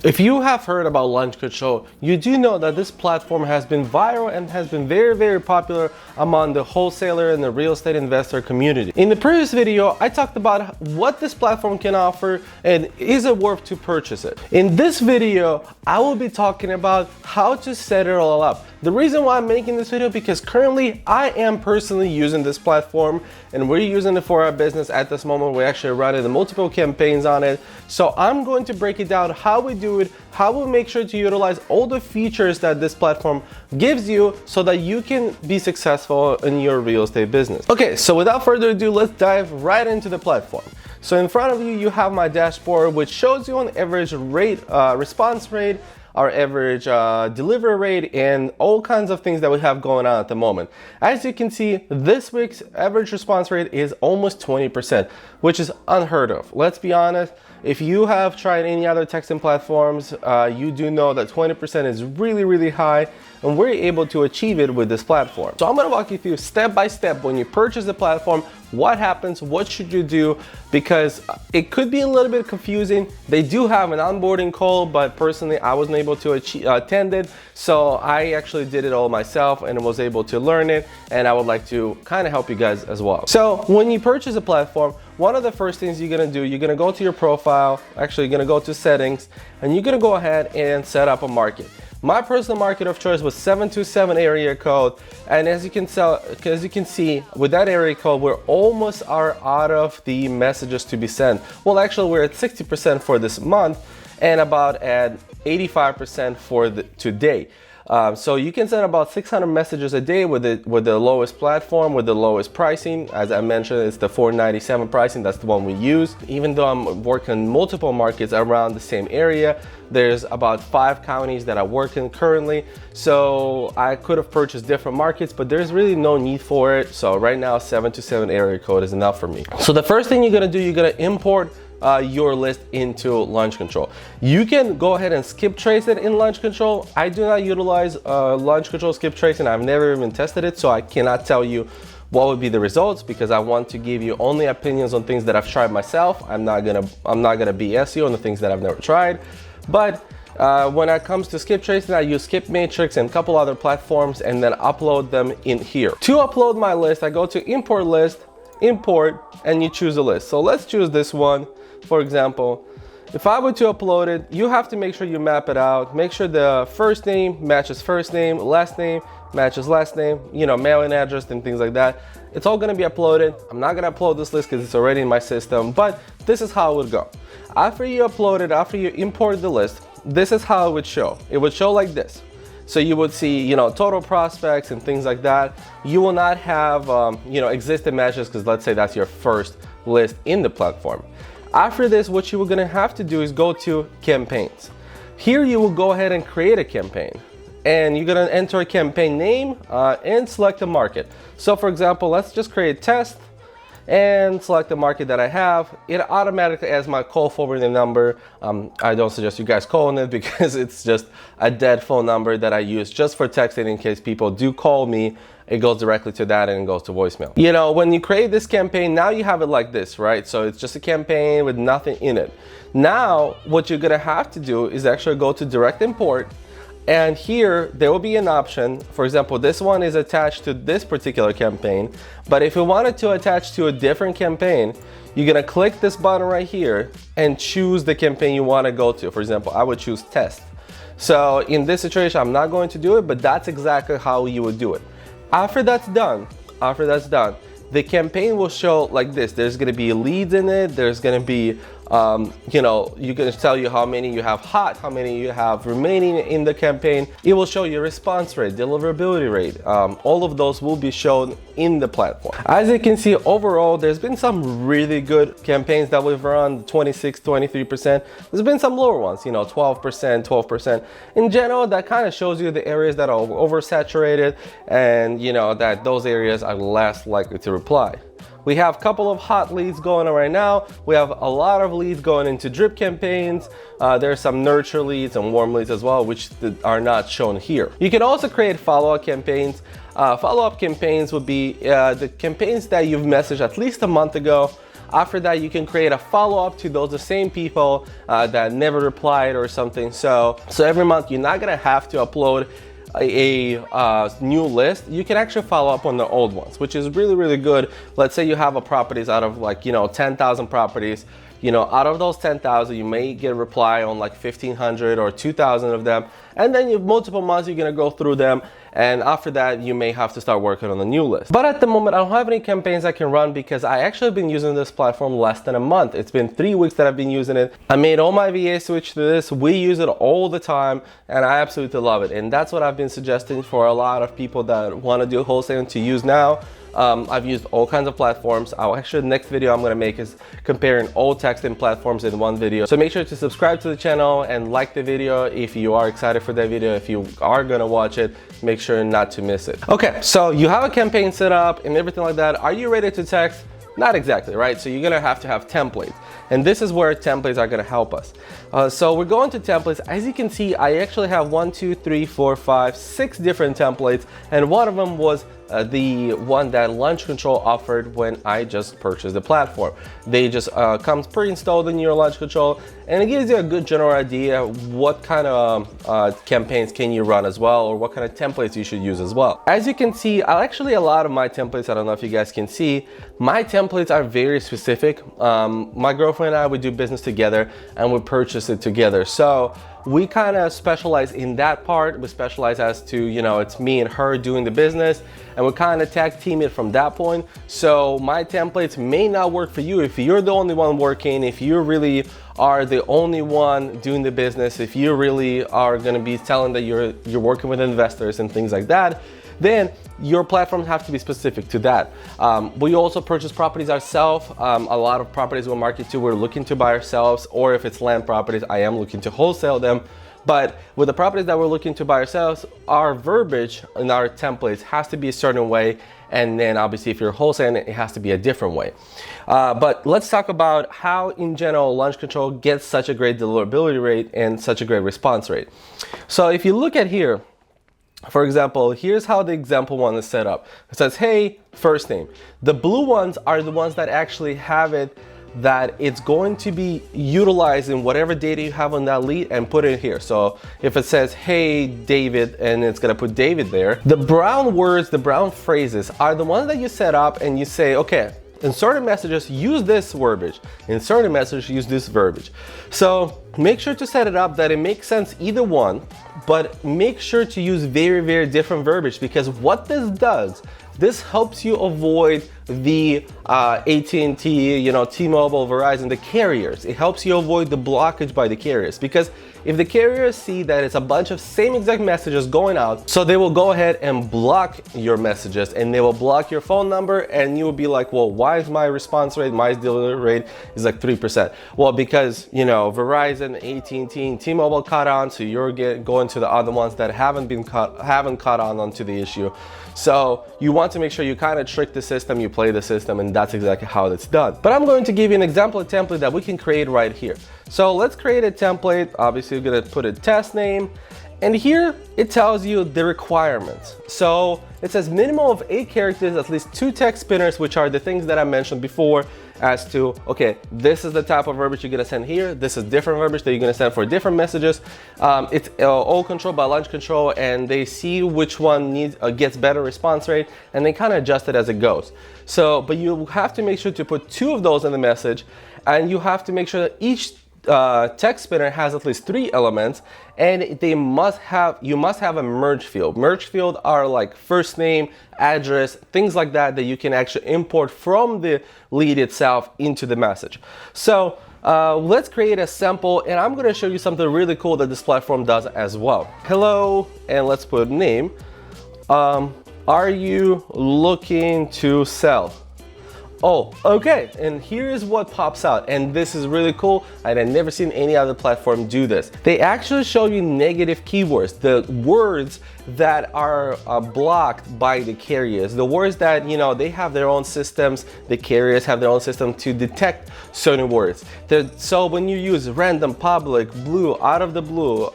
If you have heard about Launch Control, you do know that this platform has been viral and has been very popular among the wholesaler and the real estate investor community. In the previous video, I talked about what this platform can offer and is it worth to purchase it. In this video, I will be talking about how to set it all up. The reason why I'm making this video because currently I am personally using this platform and we're using it for our business at this moment. We're actually running multiple campaigns on it. So I'm going to break it down how we do it, how we make sure to utilize all the features that this platform gives you so that you can be successful in your real estate business. Okay, so without further ado, let's dive right into the platform. So in front of you, you have my dashboard, which shows you an average rate, response rate, our average delivery rate, and all kinds of things that we have going on at the moment. As you can see, this week's average response rate is almost 20%, which is unheard of. Let's be honest, if you have tried any other texting platforms, you do know that 20% is really high, and we're able to achieve it with this platform. So I'm gonna walk you through step by step when you purchase the platform, what happens, what should you do, because it could be a little bit confusing. They do have an onboarding call, but personally I wasn't able to attend it, so I actually did it all myself and was able to learn it, and I would like to kind of help you guys as well. So when you purchase a platform, one of the first things you're gonna do, you're gonna go to your profile, actually you're gonna go to settings, and you're gonna go ahead and set up a market. My personal market of choice was 727 area code, and as you can see, with that area code, we're almost out of the messages to be sent. Well, actually, we're at 60% for this month, and about at 85% for today. So you can send about 600 messages a day with the lowest platform, with the lowest pricing. As I mentioned, it's the $4.97 pricing. That's the one we use. Even though I'm working multiple markets around the same area, there's about 5 counties that I work in currently. So I could have purchased different markets, but there's really no need for it. So right now, 727 area code is enough for me. So the first thing you're gonna do, you're gonna import your list into Launch Control. You can go ahead and skip trace it in Launch Control. I do not utilize Launch Control skip tracing. I've never even tested it, so I cannot tell you what would be the results because I want to give you only opinions on things that I've tried myself. I'm not gonna BS you on the things that I've never tried. But when it comes to skip tracing, I use Skip Matrix and a couple other platforms and then upload them in here. To upload my list, I go to import list, import, and you choose a list. So let's choose this one. For example, if I were to upload it, you have to make sure you map it out. Make sure the first name matches first name, last name matches last name, you know, mailing address and things like that. It's all gonna be uploaded. I'm not gonna upload this list because it's already in my system, but this is how it would go. After you upload it, after you import the list, this is how it would show. It would show like this. So you would see, you know, total prospects and things like that. You will not have, you know, existing matches because let's say that's your first list in the platform. After this, what you are gonna have to do is go to campaigns. Here you will go ahead and create a campaign. And you're gonna enter a campaign name and select a market. So for example, let's just create test and select the market that I have. It automatically adds my call forwarding number. I don't suggest you guys calling it because it's just a dead phone number that I use just for texting in case people do call me. It goes directly to that and it goes to voicemail. You know, when you create this campaign, now you have it like this, right? So it's just a campaign with nothing in it. Now, what you're gonna have to do is actually go to direct import. And here, there will be an option. For example, this one is attached to this particular campaign. But if you wanted to attach to a different campaign, you're gonna click this button right here and choose the campaign you wanna go to. For example, I would choose test. So in this situation, I'm not going to do it, but that's exactly how you would do it. After that's done, the campaign will show like this. There's gonna be leads in it. There's gonna be, you know, you're gonna tell you how many you have hot, how many you have remaining in the campaign. It will show you response rate, deliverability rate. All of those will be shown in the platform. As you can see, overall, there's been some really good campaigns that we've run, 26, 23%. There's been some lower ones, you know, 12%, 12%. In general, that kind of shows you the areas that are oversaturated and, you know, that those areas are less likely to reply. We have a couple of hot leads going on right now. We have a lot of leads going into drip campaigns. There's some nurture leads and warm leads as well, which are not shown here. You can also create follow-up campaigns. Follow-up campaigns would be the campaigns that you've messaged at least a month ago. After that, you can create a follow-up to those the same people that never replied or something. So every month you're not gonna have to upload a new list. You can actually follow up on the old ones, which is really, really good. Let's say you have a properties out of like, 10,000 properties. Out of those 10,000, you may get a reply on like 1,500 or 2,000 of them. And then you multiple months, you're gonna go through them. And after that, you may have to start working on the new list. But at the moment, I don't have any campaigns I can run because I actually have been using this platform less than a month. It's been 3 weeks that I've been using it. I made all my VA switch to this. We use it all the time and I absolutely love it. And that's what I've been suggesting for a lot of people that want to do wholesaling to use now. I've used all kinds of platforms. Actually, the next video I'm going to make is comparing all texting platforms in one video. So make sure to subscribe to the channel and like the video if you are excited for that video. If you are going to watch it, make sure not to miss it. Okay, so you have a campaign set up and everything like that. Are you ready to text? Not exactly, right? So you're gonna have to have templates. And this is where templates are gonna help us. So we're going to templates. As you can see, I actually have 6 different templates. And one of them was the one that Launch Control offered when I just purchased the platform. They just comes pre-installed in your Launch Control, and it gives you a good general idea what kind of campaigns can you run as well, or what kind of templates you should use as well. As you can see, actually a lot of my templates, I don't know if you guys can see, my templates are very specific. My girlfriend and I, we do business together and we purchase it together. So we kind of specialize in that part. We specialize as to, it's me and her doing the business, and we kind of tag team it from that point. So my templates may not work for you if you're the only one working, if you really are the only one doing the business, if you really are going to be telling that you're working with investors and things like that, then your platforms have to be specific to that. We also purchase properties ourselves. A lot of properties we'll market to, we're looking to buy ourselves, or if it's land properties, I am looking to wholesale them. But with the properties that we're looking to buy ourselves, our verbiage in our templates has to be a certain way. And then obviously if you're wholesaling, it has to be a different way. But let's talk about how in general Launch Control gets such a great deliverability rate and such a great response rate. So if you look at here, for example, here's how the example one is set up. It says, hey, first name. The blue ones are the ones that actually have it, that it's going to be utilizing whatever data you have on that lead and put it here. So if it says, hey, David, and it's gonna put David there, the brown words, the brown phrases are the ones that you set up and you say, okay, in certain messages, use this verbiage. In certain messages, use this verbiage. So make sure to set it up that it makes sense either one, but make sure to use very, very different verbiage, because what this does, this helps you avoid the AT&T, T-Mobile, Verizon, the carriers. It helps you avoid the blockage by the carriers, because if the carriers see that it's a bunch of same exact messages going out, so they will go ahead and block your messages, and they will block your phone number, and you will be like, well, why is my response rate, my delivery rate is like 3%? Well, because, Verizon, AT&T, and T-Mobile caught on, so you're going to the other ones that haven't caught on onto the issue. So you want to make sure you kind of trick the system, you play the system, and that's exactly how it's done. But I'm going to give you an example of template that we can create right here. So let's create a template. Obviously, we're going to put a test name. And here it tells you the requirements. So it says minimum of 8 characters, at least 2 text spinners, which are the things that I mentioned before as to, okay, this is the type of verbiage you're gonna send here. This is different verbiage that you're gonna send for different messages. It's all controlled by Launch Control, and they see which one gets better response rate, and they kind of adjust it as it goes. So, but you have to make sure to put 2 of those in the message, and you have to make sure that each text spinner has at least 3 elements, and you must have a merge field. Merge field are like first name, address, things like that you can actually import from the lead itself into the message. So let's create a sample, and I'm going to show you something really cool that this platform does as well. Hello, and let's put name. Are you looking to sell? Oh, okay, and here's what pops out, and this is really cool, and I've never seen any other platform do this. They actually show you negative keywords, the words that are blocked by the carriers, the words that, they have their own systems, the carriers have their own system to detect certain words. So when you use random, public, blue, out of the blue,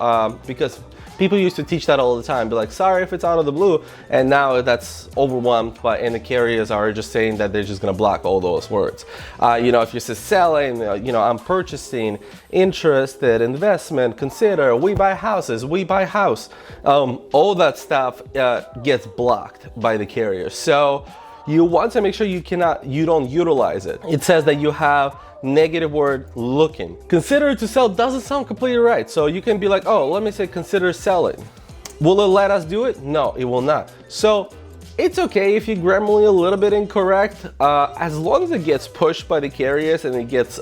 because people used to teach that all the time, be like, sorry if it's out of the blue, and now that's overwhelmed, and the carriers are just saying that they're just gonna block block all those words. If you say selling, I'm purchasing, interested, investment, consider, we buy houses, we buy house. All that stuff gets blocked by the carrier. So you want to make sure you don't utilize it. It says that you have negative word looking. Consider to sell doesn't sound completely right. So you can be like, oh, let me say consider selling. Will it let us do it? No, it will not. So it's okay if you're grammarly a little bit incorrect, as long as it gets pushed by the carriers and it gets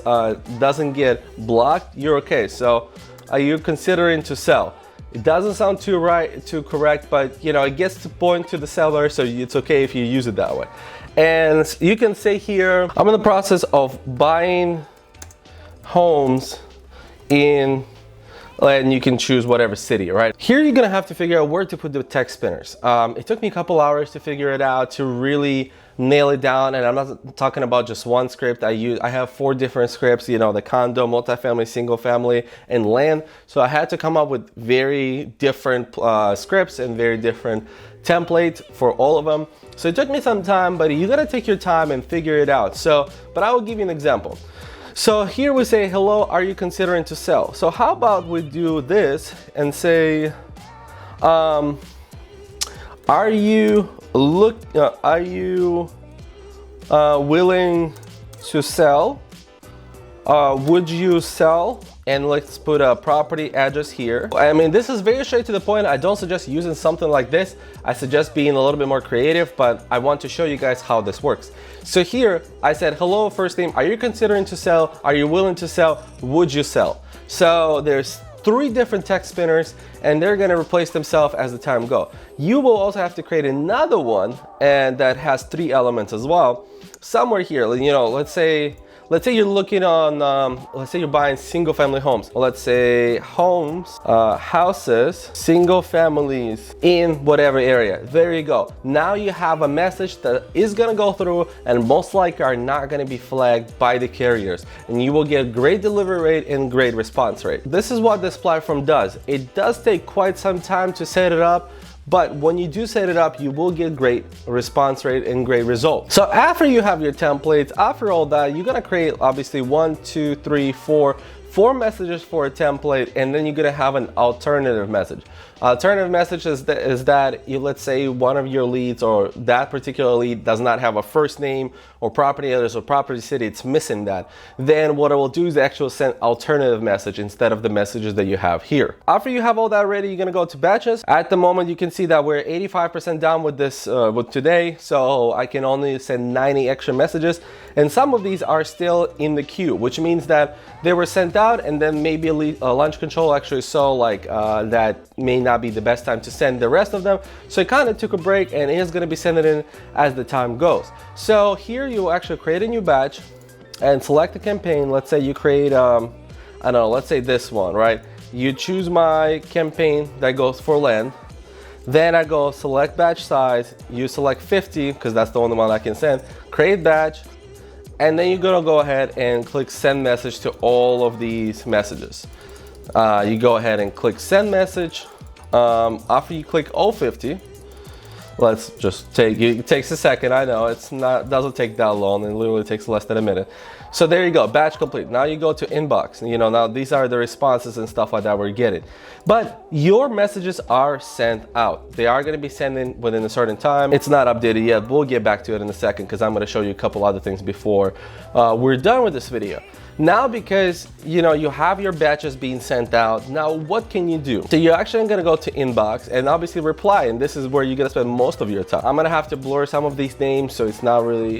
doesn't get blocked, you're okay. So are you considering to sell? It doesn't sound too correct, but it gets to point to the seller, so it's okay if you use it that way. And you can say here, I'm in the process of buying homes in, and you can choose whatever city, right? Here you're gonna have to figure out where to put the text spinners. It took me a couple hours to figure it out, to really nail it down. And I'm not talking about just one script. I have 4 different scripts, the condo, multifamily, single family, and land. So I had to come up with very different scripts and very different templates for all of them. So it took me some time, but you gotta take your time and figure it out. But I will give you an example. So here we say, hello, are you considering to sell? So how about we do this and say, are you willing to sell? Would you sell? And let's put a property address here. I mean, this is very straight to the point. I don't suggest using something like this. I suggest being a little bit more creative, but I want to show you guys how this works. So here I said, hello, first name, are you considering to sell? Are you willing to sell? Would you sell? So there's 3 different text spinners, and they're gonna replace themselves as the time go. You will also have to create another one, and that has 3 elements as well. Somewhere here, let's say you're looking on, let's say you're buying single family homes. Let's say homes, houses, single families in whatever area. There you go. Now you have a message that is gonna go through and most likely are not gonna be flagged by the carriers. And you will get great delivery rate and great response rate. This is what this platform does. It does take quite some time to set it up, but when you do set it up, you will get great response rate and great results. So after you have your templates, after all that, you're gonna create obviously 1, 2, 3, 4 messages for a template, and then you're gonna have an alternative message. Alternative message is that let's say one of your leads or that particular lead does not have a first name or property address or property city, it's missing that. Then what I will do is actually send alternative message instead of the messages that you have here. After you have all that ready, you're gonna go to batches. At the moment, you can see that we're 85% down with this with today, so I can only send 90 extra messages, and some of these are still in the queue, which means that they were sent out and then maybe a launch control actually saw that may not be the best time to send the rest of them, so it kind of took a break and is going to be sending in as the time goes. So here you will actually create a new batch and select the campaign. Let's say you create I don't know, let's say this one, right? You choose my campaign that goes for land, then I go select batch size, you select 50 because that's the only one I can send, create batch, and then you're gonna go ahead and click send message to all of these messages. You go ahead and click send message. After you click all 50, let's just it takes a second, I know, doesn't take that long, it literally takes less than a minute. So there you go, batch complete. Now you go to inbox, now these are the responses and stuff like that we're getting. But your messages are sent out. They are gonna be sending within a certain time. It's not updated yet, we'll get back to it in a second because I'm gonna show you a couple other things before we're done with this video. Now, because you have your batches being sent out, now what can you do? So you're actually gonna go to inbox and obviously reply, and this is where you're gonna spend most of your time. I'm gonna have to blur some of these names, so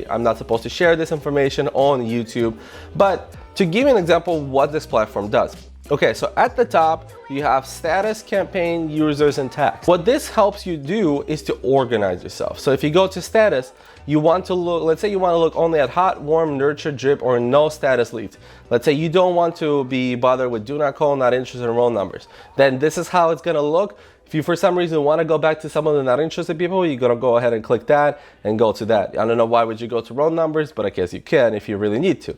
I'm not supposed to share this information on YouTube, but to give you an example of what this platform does. Okay, so at the top, you have status, campaign, users, and tags. What this helps you do is to organize yourself. So if you go to status, you want to look, let's say you want to look only at hot, warm, nurture, drip, or no status leads. Let's say you don't want to be bothered with do not call, not interested in roll numbers. Then this is how it's gonna look. If you for some reason want to go back to some of the not interested people, you're gonna go ahead and click that and go to that. I don't know why would you go to roll numbers, but I guess you can if you really need to.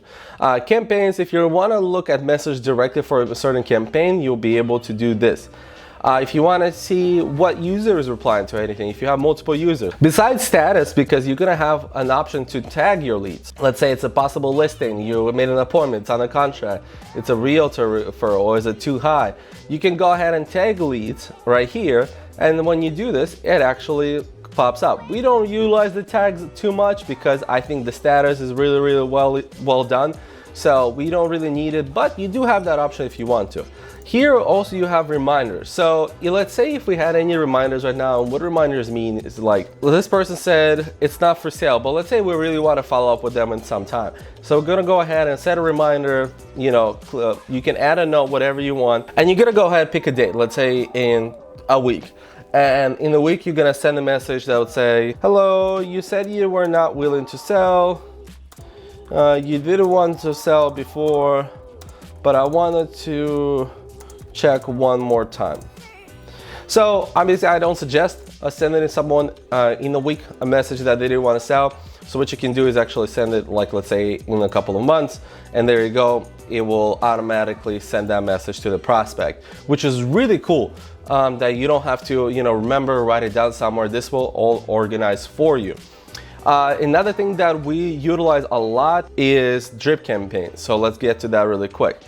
Campaigns, if you want to look at message directly for a certain campaign, you'll be able to do this. If you want to see what user is replying to anything, if you have multiple users. Besides status, because you're going to have an option to tag your leads. Let's say it's a possible listing, you made an appointment, it's on a contract, it's a realtor referral, or is it too high? You can go ahead and tag leads right here, and when you do this, it actually pops up. We don't utilize the tags too much because I think the status is really well done. So we don't really need it, but you do have that option if you want to. Here also you have reminders. So let's say if we had any reminders right now, and what reminders mean is like, well, this person said it's not for sale, but let's say we really want to follow up with them in some time. So we're gonna go ahead and set a reminder, you know, you can add a note, whatever you want, and you're gonna go ahead and pick a date, let's say in a week. And in the week, you're gonna send a message that would say, hello, you said you were not willing to sell. You didn't want to sell before, but I wanted to check one more time. So obviously I don't suggest sending someone in a week a message that they didn't want to sell. So what you can do is actually send it, like, let's say in a couple of months, and there you go. It will automatically send that message to the prospect, which is really cool. That you don't have to, you know, remember, write it down somewhere. This will all organize for you. Another thing that we utilize a lot is drip campaigns. So let's get to that really quick.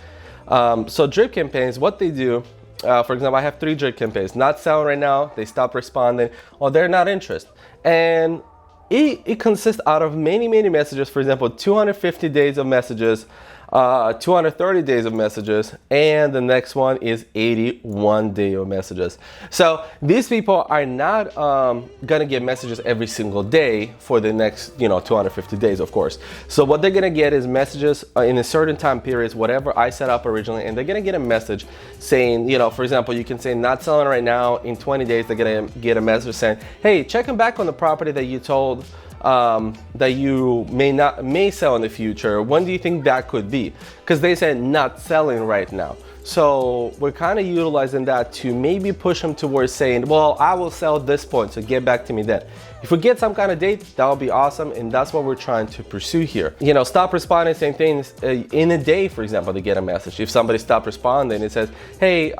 So drip campaigns, what they do, for example, I have 3 drip campaigns. Not selling right now, they stop responding, or they're not interested. And it consists out of many messages. For example, 250 days of messages, 230 days of messages, and the next one is 81 days of messages. So these people are not gonna get messages every single day for the next, you know, 250 days, of course. So what they're gonna get is messages in a certain time periods, whatever I set up originally, and they're gonna get a message saying, you know, for example, you can say not selling right now. In 20 days, they're gonna get a message saying, hey, checking back on the property that you told that you may sell in the future. When do you think that could be? Because they said not selling right now. So we're kind of utilizing that to maybe push them towards saying, well, I will sell at this point, so get back to me then. If we get some kind of date, that would be awesome, and that's what we're trying to pursue here. You know, stop responding, same things in a day, for example, to get a message. If somebody stopped responding, it says, hey,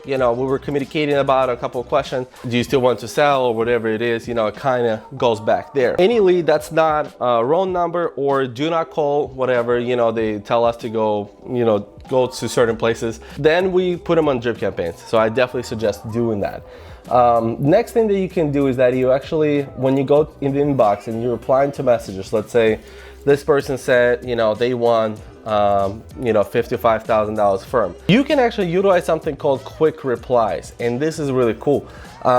you know, we were communicating about a couple of questions. Do you still want to sell, or whatever it is? You know, it kind of goes back there. Any lead that's not a wrong number or do not call, whatever, you know, they tell us to go, you know, go to certain places, then we put them on drip campaigns. So I definitely suggest doing that. Next thing that you can do is that you actually, when you go in the inbox and you're replying to messages, let's say this person said, you know, they want you know, $55,000 firm. You can actually utilize something called quick replies, and this is really cool.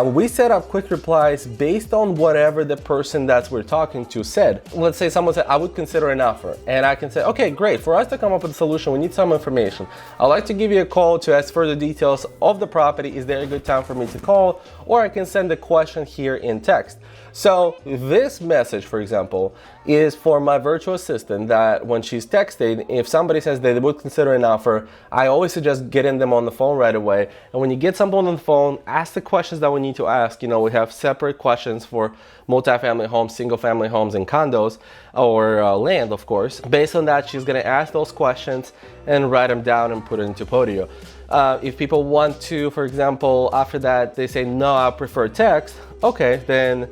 We set up quick replies based on whatever the person that we're talking to said. Let's say someone said, I would consider an offer, and I can say, okay, great. For us to come up with a solution, we need some information. I'd like to give you a call to ask further details of the property. Is there a good time for me to call? Or I can send the question here in text. So this message, for example, is for my virtual assistant, that when she's texting, if somebody says they would consider an offer, I always suggest getting them on the phone right away. And when you get someone on the phone, ask the questions that we need to ask. You know, we have separate questions for multifamily homes, single family homes, and condos, or land, of course. Based on that, she's gonna ask those questions and write them down and put it into Podio. If people want to, for example, after that, they say, no, I prefer text. Okay, then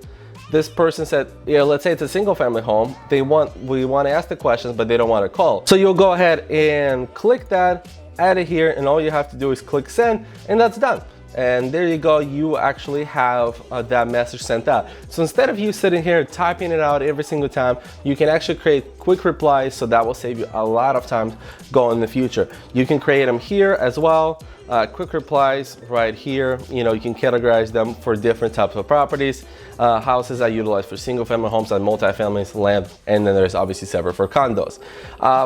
this person said, yeah, let's say it's a single family home. We want to ask the questions, but they don't want to call. So you'll go ahead and click that, add it here, and all you have to do is click send, and that's done. And there you go, you actually have that message sent out. So instead of you sitting here typing it out every single time, you can actually create quick replies, so that will save you a lot of time going in the future. You can create them here as well. Quick replies right here. You know, you can categorize them for different types of properties. Houses I utilize for single family homes and multifamilies, land, and then there's obviously separate for condos.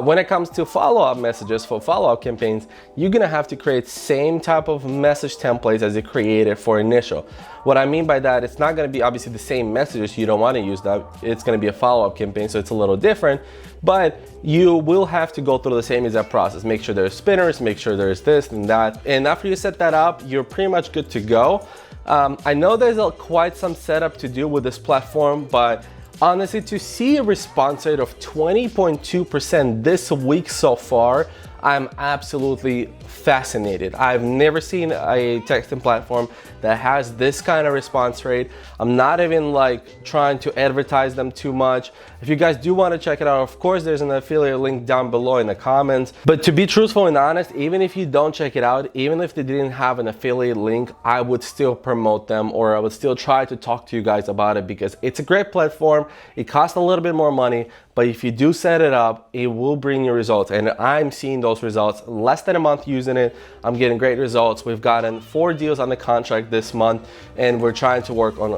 When it comes to follow-up messages for follow-up campaigns, you're gonna have to create same type of message templates as you created for initial. What I mean by that, it's not gonna be obviously the same messages. You don't wanna use that. It's gonna be a follow-up campaign, so it's a little different, but you will have to go through the same exact process. Make sure there's spinners, make sure there's this and that. And after you set that up, you're pretty much good to go. I know there's quite some setup to do with this platform, but honestly, to see a response rate of 20.2% this week so far, I'm absolutely fascinated. I've never seen a texting platform that has this kind of response rate. I'm not even like trying to advertise them too much. If you guys do want to check it out, of course there's an affiliate link down below in the comments. But to be truthful and honest, even if you don't check it out, even if they didn't have an affiliate link, I would still promote them, or I would still try to talk to you guys about it, because it's a great platform. It costs a little bit more money, but if you do set it up, it will bring you results. And I'm seeing those results. Less than a month using it, I'm getting great results. We've gotten 4 deals on the contract this month, and we're trying to work on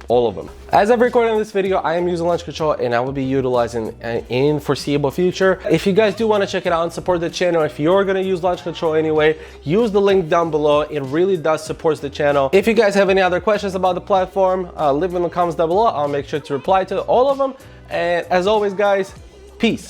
all of them. As I'm recording this video, I am using Launch Control, and I will be utilizing in foreseeable future. If you guys do want to check it out and support the channel, if you're going to use Launch Control anyway, use the link down below. It really does support the channel. If you guys have any other questions about the platform, leave them in the comments down below. I'll make sure to reply to all of them. And as always, guys, peace.